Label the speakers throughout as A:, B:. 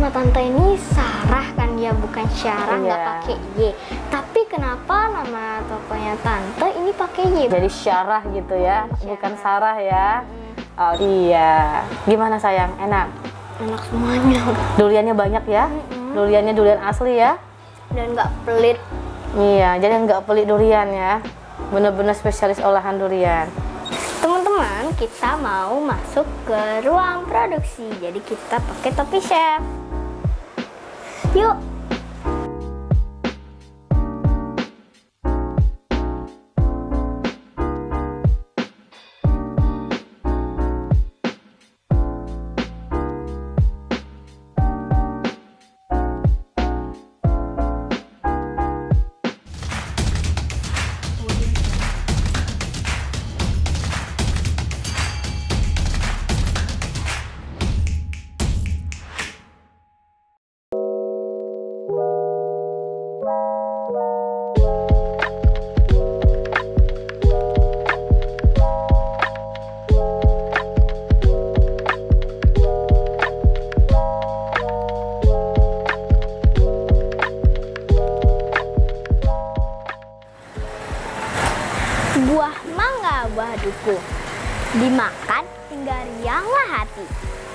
A: nama tante ini Sarah kan ya, bukan Syarah, nggak
B: Iya.
A: pakai Y. Tapi kenapa nama tokonya tante ini pakai Y?
B: Jadi Syarah gitu ya,
A: Syarah.
B: bukan Sarah ya. Oh iya. Gimana sayang? Enak?
A: Enak semuanya.
B: Duriannya banyak ya? Duriannya durian asli ya?
A: Dan nggak pelit.
B: Iya, jadi nggak pelit durian ya. Bener-bener spesialis olahan durian.
A: Teman-teman, kita mau masuk ke ruang produksi. Jadi kita pakai topi chef. Yuk. Buah mangga, buah duku. Dimakan hingga rianglah hati.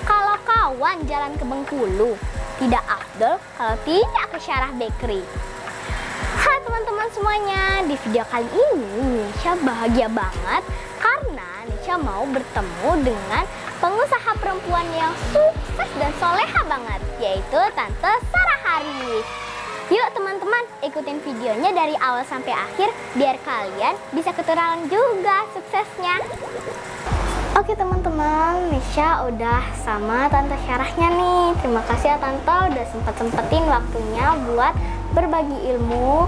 A: Kalau kawan jalan ke Bengkulu, tidak afdol kalau tidak ke Syarah Bakery. Hai teman-teman semuanya, di video kali ini Nisha bahagia banget karena Nisha mau bertemu dengan pengusaha perempuan yang sukses dan soleha banget, yaitu Tante Sarah Haris. Yuk teman-teman, ikutin videonya dari awal sampai akhir biar kalian bisa keturunan juga suksesnya. Oke teman-teman, Nisha udah sama Tante Syarahnya nih. Terima kasih ya Tante udah sempetin waktunya buat berbagi ilmu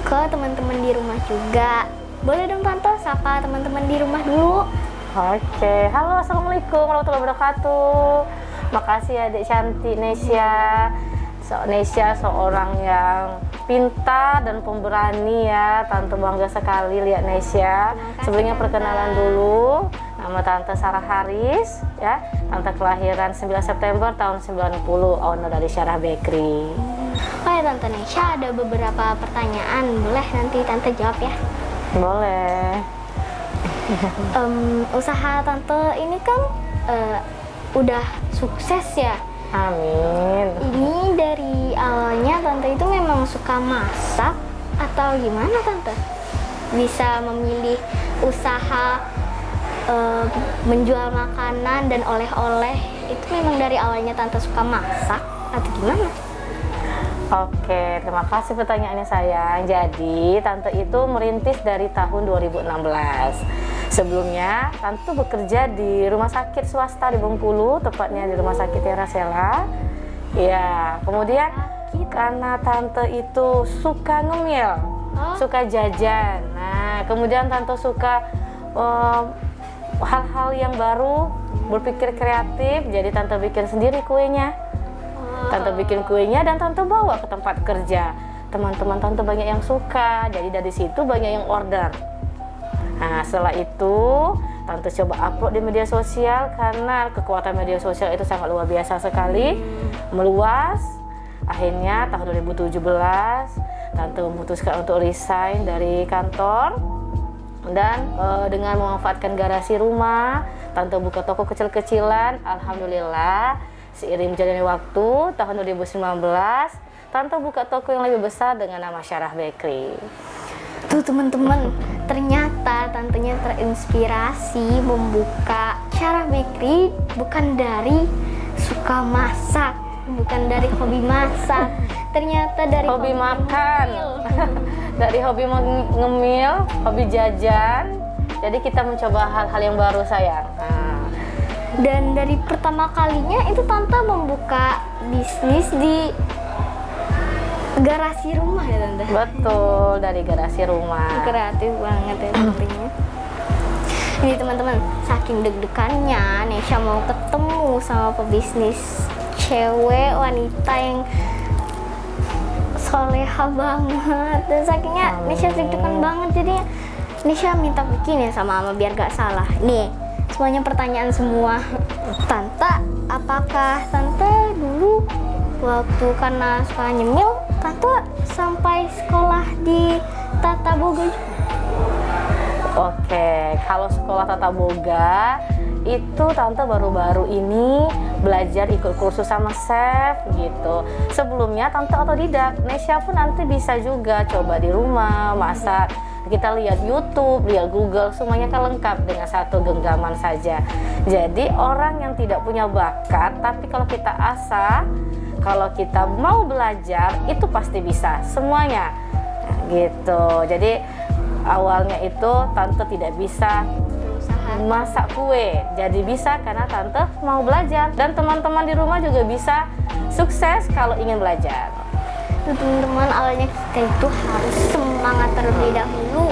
A: ke teman-teman di rumah juga. Boleh dong Tante sapa teman-teman di rumah dulu.
B: Oke, halo assalamualaikum warahmatullahi wabarakatuh. Makasih ya Dek cantik Nesya. Nesya seorang yang pintar dan pemberani ya. Tante bangga sekali lihat Nesya. Sebelumnya perkenalan dulu. Nama Tante Sarah Haris ya. Tante kelahiran 9 September tahun 90, owner dari Syarah Bakery.
A: Oh ya Tante Nesya, ada beberapa pertanyaan. Boleh nanti Tante jawab ya?
B: Boleh.
A: Usaha Tante ini kan udah sukses ya.
B: Amin.
A: Ini dari awalnya Tante itu memang suka masak atau gimana Tante? Bisa memilih usaha menjual makanan dan oleh-oleh itu memang dari awalnya Tante suka masak atau gimana?
B: Oke, terima kasih pertanyaannya sayang. Jadi, Tante itu merintis dari tahun 2016. Sebelumnya, Tante bekerja di rumah sakit swasta di Bengkulu, tepatnya di Rumah Sakit Tiara Sela. Ya, kemudian karena Tante itu suka ngemil, suka jajan. Nah, kemudian Tante suka hal-hal yang baru, berpikir kreatif. Jadi Tante bikin sendiri kuenya. Tante bikin kuenya dan Tante bawa ke tempat kerja. Teman-teman Tante banyak yang suka, jadi dari situ banyak yang order. Nah, setelah itu Tante coba upload di media sosial karena kekuatan media sosial itu sangat luar biasa sekali, meluas. Akhirnya tahun 2017 Tante memutuskan untuk resign dari kantor dan dengan memanfaatkan garasi rumah, Tante buka toko kecil-kecilan. Alhamdulillah, seiring berjalannya waktu, tahun 2019 Tante buka toko yang lebih besar dengan nama Syarah Bakery.
A: Tuh teman-teman, ternyata tantenya terinspirasi membuka Syarah Bakery bukan dari suka masak, bukan dari hobi masak, ternyata dari
B: hobi makan. Dari hobi ngemil, hobi jajan. Jadi kita mencoba hal-hal yang baru sayang.
A: Dan dari pertama kalinya itu Tante membuka bisnis di garasi rumah ya Tante?
B: Betul, dari garasi rumah.
A: Kreatif banget ya Tantenya. Ini teman-teman, saking deg-degannya Nesya mau ketemu sama pebisnis cewek wanita yang soleha banget. Dan sakingnya Nesya deg-degan banget, jadi Nesya minta bikin ya sama Ama biar gak salah. Nih, semuanya pertanyaan semua. Tante, apakah Tante dulu waktu karena suka nyemil, tante sampai sekolah di Tata Boga juga.
B: Oke, kalau sekolah tata boga itu tante baru-baru ini belajar ikut kursus sama chef gitu. Sebelumnya tante otodidak. Nesya pun nanti bisa juga coba di rumah masak. Kita lihat YouTube, lihat Google, semuanya kan lengkap dengan satu genggaman saja. Jadi orang yang tidak punya bakat, tapi kalau kita asah, kalau kita mau belajar, itu pasti bisa semuanya. Nah, gitu. Jadi awalnya itu tante tidak bisa masak kue, jadi bisa karena tante mau belajar, dan teman-teman di rumah juga bisa sukses kalau ingin belajar.
A: Teman-teman, awalnya kita itu harus semangat terlebih dahulu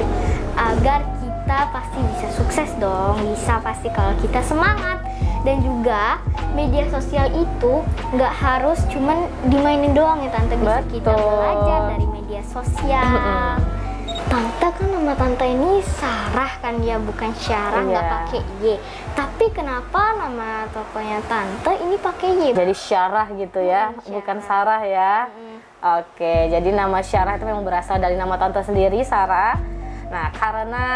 A: agar kita pasti bisa sukses dong. Bisa pasti kalau kita semangat. Dan juga media sosial itu nggak harus cuman dimainin doang ya tante, bisa kita belajar dari media sosial. Tante kan nama tante ini Sarah kan ya, bukan Syarah, nggak pakai Y. Tapi kenapa nama tokonya tante ini pakai Y?
B: Jadi Syarah gitu ya, bukan Sarah ya. Oke, jadi nama Syarah itu memang berasal dari nama tante sendiri, Sarah. Nah, karena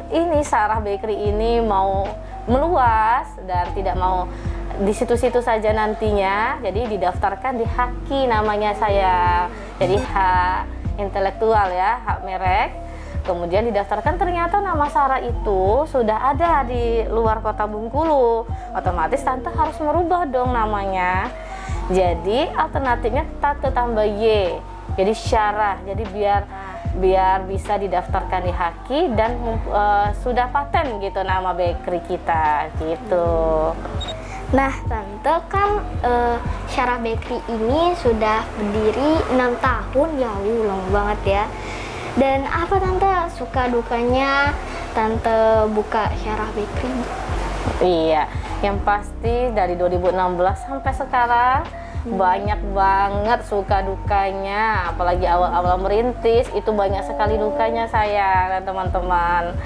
B: ini Sarah Bakery ini mau meluas dan tidak mau di situ-situ saja nantinya, jadi didaftarkan di Haki namanya saya. Jadi hak intelektual ya, hak merek. Kemudian didaftarkan, ternyata nama Sarah itu sudah ada di luar kota Bengkulu. Otomatis tante harus merubah dong namanya. Jadi alternatifnya tante tambah Y, jadi Syarah. Jadi biar bisa didaftarkan di Haki dan sudah paten gitu nama bakery kita gitu.
A: Nah tante kan Syarah Bakery ini sudah berdiri 6 tahun, jauh lama banget ya. Dan apa tante suka dukanya tante buka Syarah Bakery?
B: Iya, yang pasti dari 2016 sampai sekarang banyak banget suka dukanya. Apalagi awal-awal merintis itu banyak sekali dukanya saya dan teman-teman.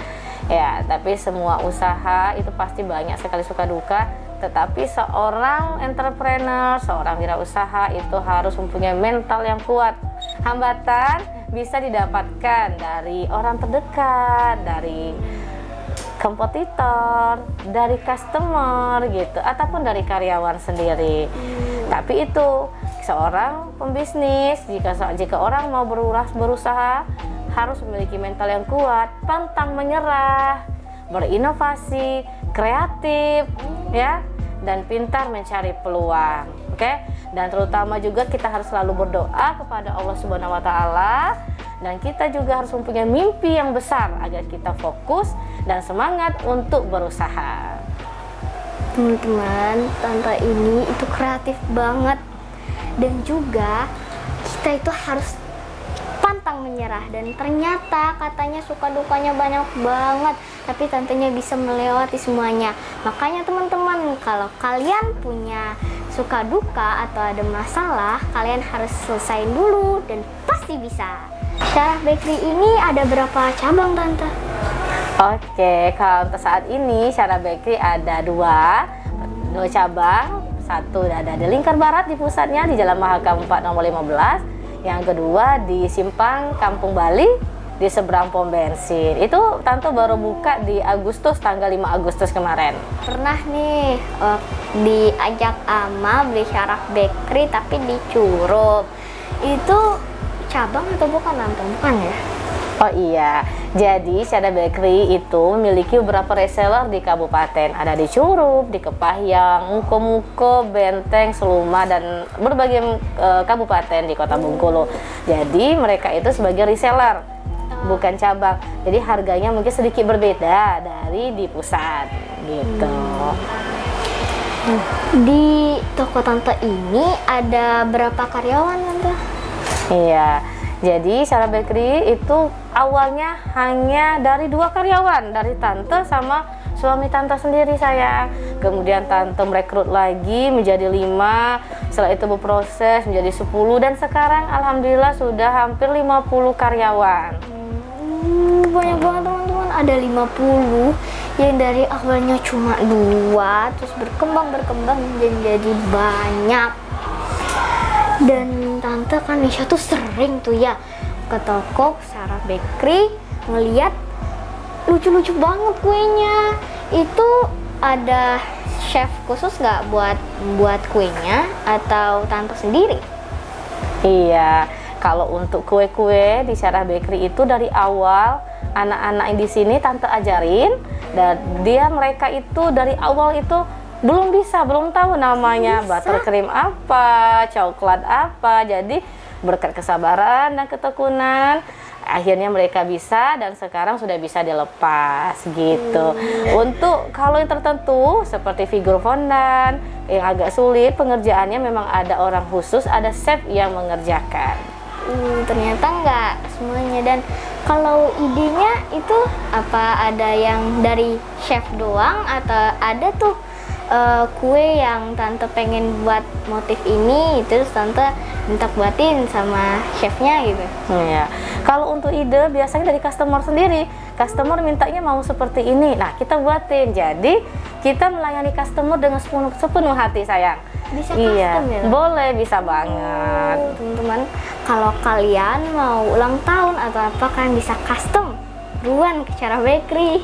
B: Ya, tapi semua usaha itu pasti banyak sekali suka duka. Tetapi seorang entrepreneur, seorang wirausaha itu harus mempunyai mental yang kuat. Hambatan bisa didapatkan dari orang terdekat, dari kompetitor, dari customer gitu, ataupun dari karyawan sendiri. Tapi itu seorang pembisnis, jika orang mau berusaha harus memiliki mental yang kuat, pantang menyerah, berinovasi, kreatif ya, dan pintar mencari peluang. Oke? Dan terutama juga kita harus selalu berdoa kepada Allah Subhanahu wa taala, dan kita juga harus mempunyai mimpi yang besar agar kita fokus dan semangat untuk berusaha.
A: Teman-teman, tante ini itu kreatif banget, dan juga kita itu harus pantang menyerah. Dan ternyata katanya suka dukanya banyak banget, tapi tantenya bisa melewati semuanya. Makanya teman-teman, kalau kalian punya suka duka atau ada masalah, kalian harus selesaiin dulu dan pasti bisa. Syarah Bakery ini ada berapa cabang tante?
B: Oke, kalau untuk saat ini Syarah Bakery ada dua cabang. Satu ada di Lingkar Barat di pusatnya di Jalan Mahakam 4 nomor 15. Yang kedua di Simpang Kampung Bali di seberang pom bensin. Itu tante baru buka di Agustus, tanggal 5 Agustus kemarin.
A: Pernah nih diajak ama beli Syarah Bakery tapi di Curup. Itu cabang atau bukan tante? Bukan ya?
B: Oh iya, jadi Syarah Bakery itu memiliki beberapa reseller di kabupaten. Ada di Curup, di Kepahyang, Muko-Muko, Benteng, Seluma, dan berbagai kabupaten di kota Bengkulu. Jadi mereka itu sebagai reseller, bukan cabang. Jadi harganya mungkin sedikit berbeda dari di pusat gitu.
A: Di toko tante ini ada berapa karyawan tante?
B: Iya, jadi Syarah Bakery itu awalnya hanya dari 2 karyawan, dari tante sama suami tante sendiri saya. Kemudian tante merekrut lagi menjadi 5, setelah itu berproses menjadi 10, dan sekarang alhamdulillah sudah hampir 50 karyawan.
A: Banyak banget teman-teman, ada 50 yang dari awalnya cuma 2 terus berkembang menjadi banyak. Dan tante kan Nisha tuh sering tuh ya ke toko Sarah Bakery ngeliat lucu-lucu banget kuenya. Itu ada chef khusus nggak buat kuenya atau tante sendiri?
B: Iya, kalau untuk kue-kue di Sarah Bakery itu dari awal anak-anak di sini tante ajarin, dan mereka itu dari awal itu belum tahu namanya buttercream apa, coklat apa. Jadi berkat kesabaran dan ketekunan akhirnya mereka bisa, dan sekarang sudah bisa dilepas gitu. Untuk kalau yang tertentu seperti figur fondant yang agak sulit pengerjaannya, memang ada orang khusus, ada chef yang mengerjakan.
A: Ternyata nggak semuanya. Dan kalau idenya itu apa, ada yang dari chef doang atau ada tuh kue yang tante pengen buat motif ini, terus tante minta buatin sama chefnya gitu?
B: Iya. Kalau untuk ide biasanya dari customer sendiri. Customer mintanya mau seperti ini, nah kita buatin. Jadi kita melayani customer dengan sepenuh hati, sayang.
A: Bisa
B: Iya,
A: custom ya?
B: boleh, bisa banget.
A: Teman-teman, kalau kalian mau ulang tahun atau apa, kalian bisa custom buruan ke Sarah Bakery.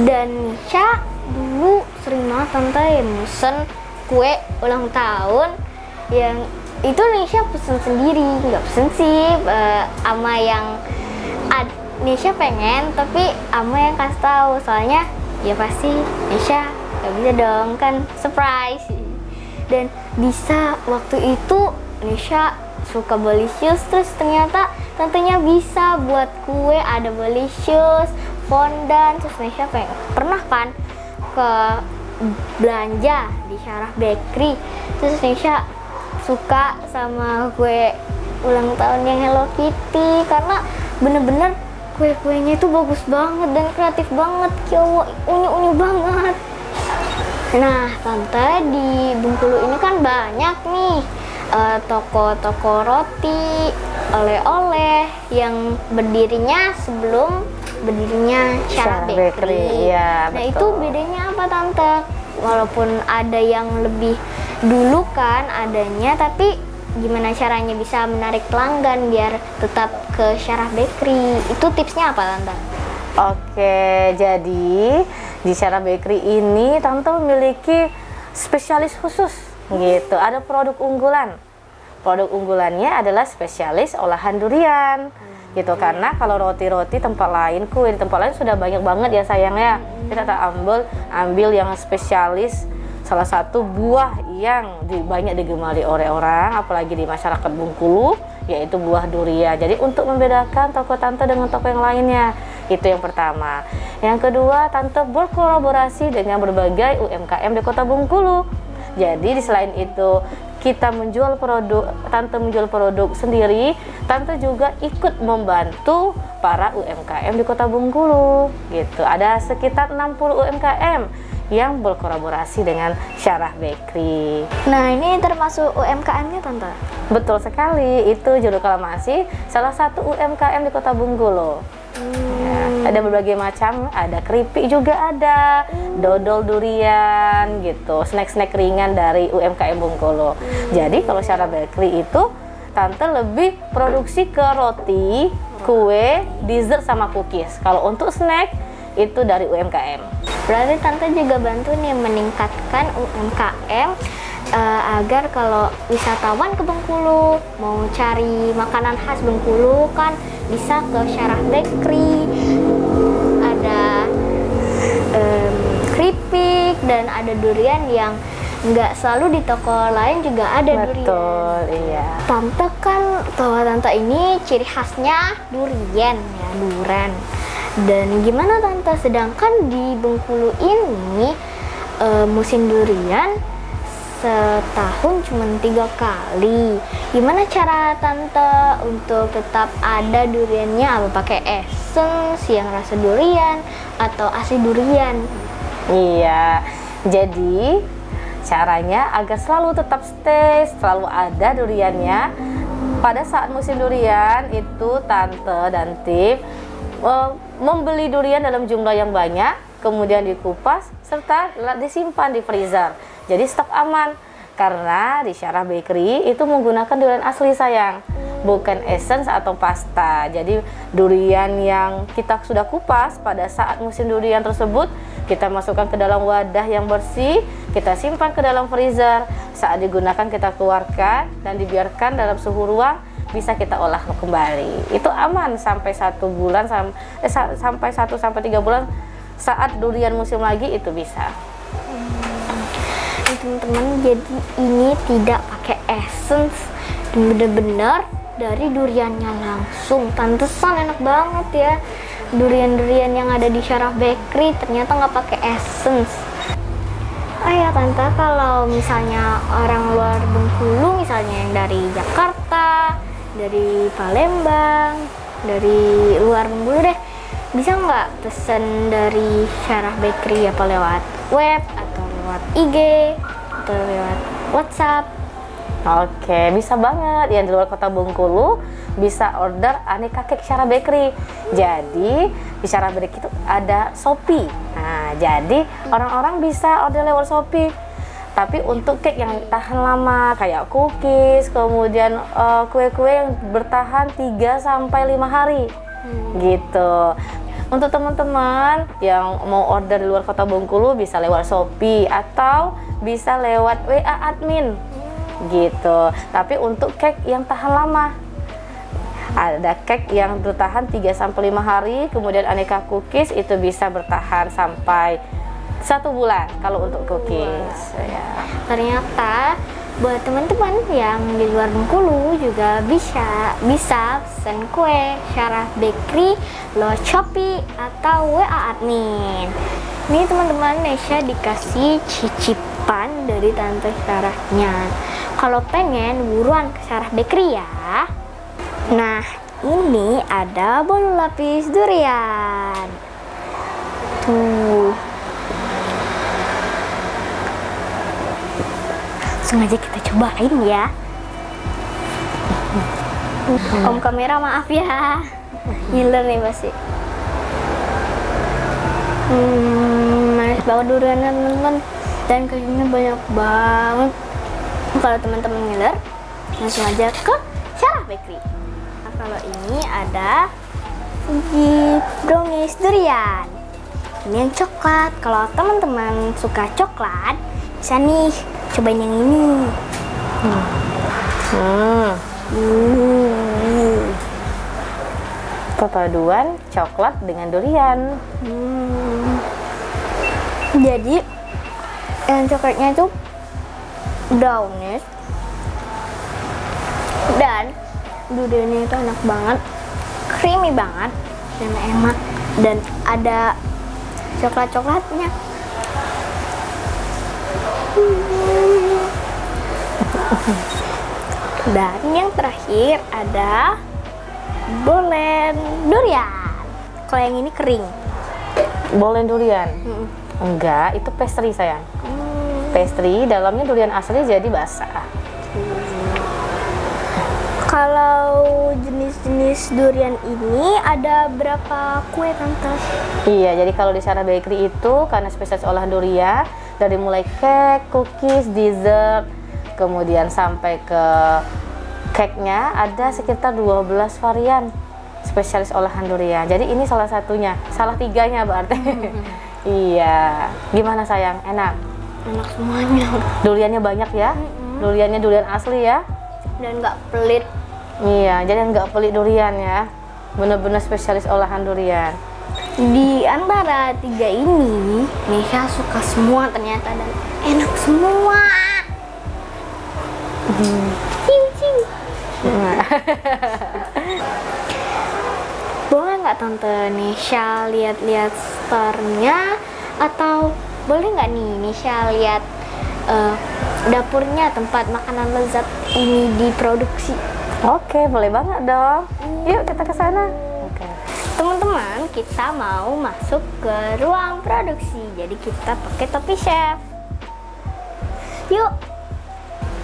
A: Dan Nisha dulu sering banget tante yang mesen kue ulang tahun, yang itu Nisha pesen sendiri, nggak pesen sih ama yang Nisha pengen, tapi ama yang kasih tahu. Soalnya ya pasti Nisha nggak bisa dong, kan surprise. Dan bisa waktu itu Nisha suka Bolicious, terus ternyata tantenya bisa buat kue, ada Bolicious, fondant. Terus Nisha pernah kan ke belanja di Sarah Bakery, terus Nisha suka sama kue ulang tahun yang Hello Kitty karena bener-bener kue-kuenya itu bagus banget dan kreatif banget, unyu-unyu banget. Nah tante, di Bengkulu ini kan banyak nih toko-toko roti, oleh-oleh yang berdirinya sebelum berdirinya Sarah Bakery.
B: Ya,
A: nah itu bedanya apa tante? Walaupun ada yang lebih dulu kan adanya, tapi gimana caranya bisa menarik pelanggan biar tetap ke Sarah Bakery? Itu tipsnya apa tante?
B: Oke, jadi di Sarah Bakery ini tante memiliki spesialis khusus gitu. Ada produk unggulan. Produk unggulannya adalah spesialis olahan durian. Gitu, karena kalau roti-roti tempat lain, kue di tempat lain sudah banyak banget ya sayangnya. Kita tak ambil yang spesialis, salah satu buah yang banyak digemari oleh orang, apalagi di masyarakat Bengkulu, yaitu buah durian. Jadi untuk membedakan toko tante dengan toko yang lainnya, itu yang pertama. Yang kedua, tante berkolaborasi dengan berbagai UMKM di Kota Bengkulu. Jadi di selain itu kita menjual produk, tante menjual produk sendiri, tante juga ikut membantu para UMKM di Kota Bengkulu gitu. Ada sekitar 60 UMKM yang berkolaborasi dengan Sarah Bakery.
A: Nah ini termasuk UMKM-nya tante?
B: Betul sekali, itu Juru Kalamasi, salah satu UMKM di Kota Bengkulu. Ya, ada berbagai macam, ada keripik juga ada, dodol durian gitu, snack-snack ringan dari UMKM Bengkulu. Jadi kalau Sarah Bakery itu tante lebih produksi ke roti, kue, dessert sama cookies. Kalau untuk snack itu dari UMKM.
A: Berarti tante juga bantu nih meningkatkan UMKM agar kalau wisatawan ke Bengkulu mau cari makanan khas Bengkulu kan bisa ke Sarah Bakery. Ada keripik dan ada durian yang nggak selalu di toko lain juga ada.
B: Betul, durian.
A: Betul,
B: iya.
A: Tante kan, tante ini ciri khasnya durian ya, duren. Dan gimana tante, sedangkan di Bengkulu ini musim durian setahun cuma 3 kali. Gimana cara tante untuk tetap ada duriannya? Apa pakai essence yang rasa durian atau asli durian?
B: Iya, jadi caranya agar selalu tetap stay, selalu ada duriannya. Pada saat musim durian itu tante dan tim membeli durian dalam jumlah yang banyak, kemudian dikupas serta disimpan di freezer. Jadi stok aman. Karena di Syarah Bakery itu menggunakan durian asli sayang, bukan essence atau pasta. Jadi durian yang kita sudah kupas pada saat musim durian tersebut, kita masukkan ke dalam wadah yang bersih, kita simpan ke dalam freezer. Saat digunakan kita keluarkan dan dibiarkan dalam suhu ruang, bisa kita olah kembali. Itu aman sampai 1 bulan sampai 1 sampai 3 bulan. Saat durian musim lagi itu bisa.
A: Teman-teman, jadi ini tidak pakai essence, bener-bener dari duriannya langsung. Pantesan enak banget ya durian-durian yang ada di Syarah Bakery, ternyata nggak pakai essence. Oh ya tante, kalau misalnya orang luar Bengkulu, misalnya yang dari Jakarta, dari Palembang, dari luar Bengkulu deh, bisa nggak pesen dari Syarah Bakery, apa lewat web atau lewat IG atau lewat WhatsApp?
B: Oke, bisa banget. Yang di luar kota Bengkulu bisa order aneka cake Syarah Bakery. Jadi di Syarah Bakery itu ada Shopee. Nah, jadi orang-orang bisa order lewat Shopee. Tapi untuk cake yang tahan lama kayak cookies, kemudian kue-kue yang bertahan 3 sampai 5 hari. Gitu. Untuk teman-teman yang mau order di luar kota Bengkulu bisa lewat Shopee atau bisa lewat WA admin. Gitu. Tapi untuk cake yang tahan lama, ada cake yang bertahan 3 sampai 5 hari, kemudian aneka cookies itu bisa bertahan sampai 1 bulan kalau untuk cookies. Ya.
A: Ternyata buat teman-teman yang di luar Bengkulu juga bisa pesan kue Syarah Bakery lewat Shopee atau WA admin. Ini teman-teman, Nesya dikasih cicipan dari Tante Syarahnya. Kalau pengen buruan ke Syarah Bakery ya. Nah, ini ada bolu lapis durian. Tuh. Langsung aja kita cobain ya. Om kamera maaf ya, ngiler nih pasti. Manis banget duriannya teman-teman, dan kayaknya banyak banget. Kalau teman-teman ngiler, langsung aja ke Syarah Bakery. Nah, kalau ini ada brownies durian. Ini yang coklat. Kalau teman-teman suka coklat, bisa nih cobain yang ini.
B: Perpaduan coklat dengan durian.
A: Jadi yang coklatnya itu brownies dan duriannya itu enak banget, creamy banget dan enak, dan ada coklatnya. Dan yang terakhir ada bolen durian. Kalau yang ini kering.
B: Bolen durian? Enggak, itu pastry sayang. Pastry dalamnya durian asli jadi basah.
A: Kalau jenis-jenis durian ini ada berapa kue tante?
B: Iya, jadi kalau di Syarah Bakery itu karena spesialis olahan durian, dari mulai cake, cookies, dessert, kemudian sampai ke cake-nya ada sekitar 12 varian spesialis olahan durian. Jadi ini salah satunya, salah 3-nya berarti. Iya, gimana sayang? Enak?
A: Enak semuanya.
B: Duriannya banyak ya? Duriannya durian asli ya?
A: Dan nggak pelit.
B: Iya, jadi nggak pelit durian ya. Bener-bener spesialis olahan durian.
A: Di antara 3 ini, Nesya suka semua ternyata dan enak semua. Cium. Boleh nggak Tante Nesya lihat-lihat store-nya, atau boleh nggak nih Nesya lihat dapurnya, tempat makanan lezat ini diproduksi?
B: Oke, boleh banget dong. Yuk kita ke sana. Oke.
A: Teman-teman, kita mau masuk ke ruang produksi. Jadi kita pakai topi chef. Yuk.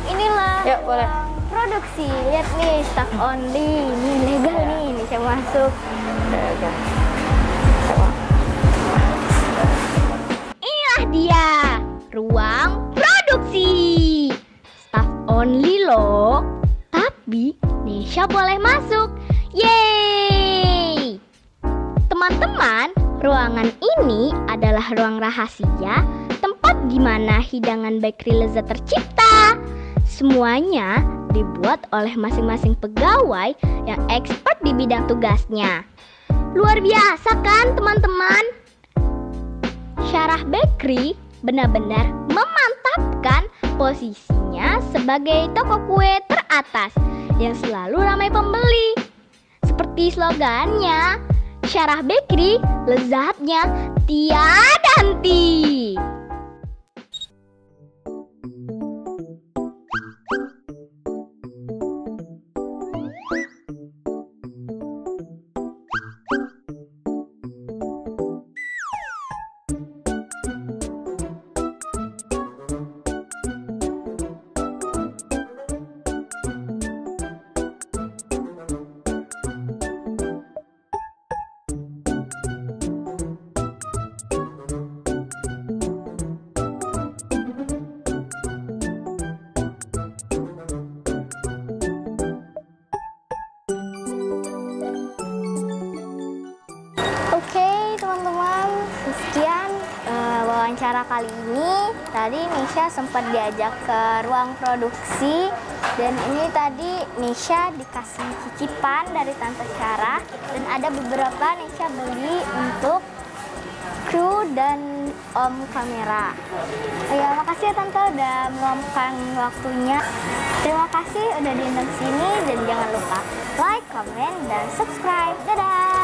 A: Inilah
B: Yuk, boleh.
A: ruang produksi. Lihat nih, staff only. Ini legal nih, bisa masuk. Inilah dia, ruang produksi. loh. Tapi Nesha boleh masuk. Yeay! Teman-teman, ruangan ini adalah ruang rahasia, tempat di mana hidangan bakery lezat tercipta. Semuanya dibuat oleh masing-masing pegawai yang expert di bidang tugasnya. Luar biasa kan teman-teman? Syarah Bakery benar-benar memantapkan posisinya sebagai toko kue teratas yang selalu ramai pembeli. Seperti slogannya, Syarah Bakery lezatnya tiada henti. Oke teman-teman, sekian wawancara kali ini. Tadi Nesha sempat diajak ke ruang produksi, dan ini tadi Nesha dikasih cicipan dari Tante Syarah, dan ada beberapa Nesha beli untuk kru dan om kamera. Ya, makasih ya Tante udah meluangkan waktunya. Terima kasih udah diundang sini, dan jangan lupa like, comment, dan subscribe. Dadah!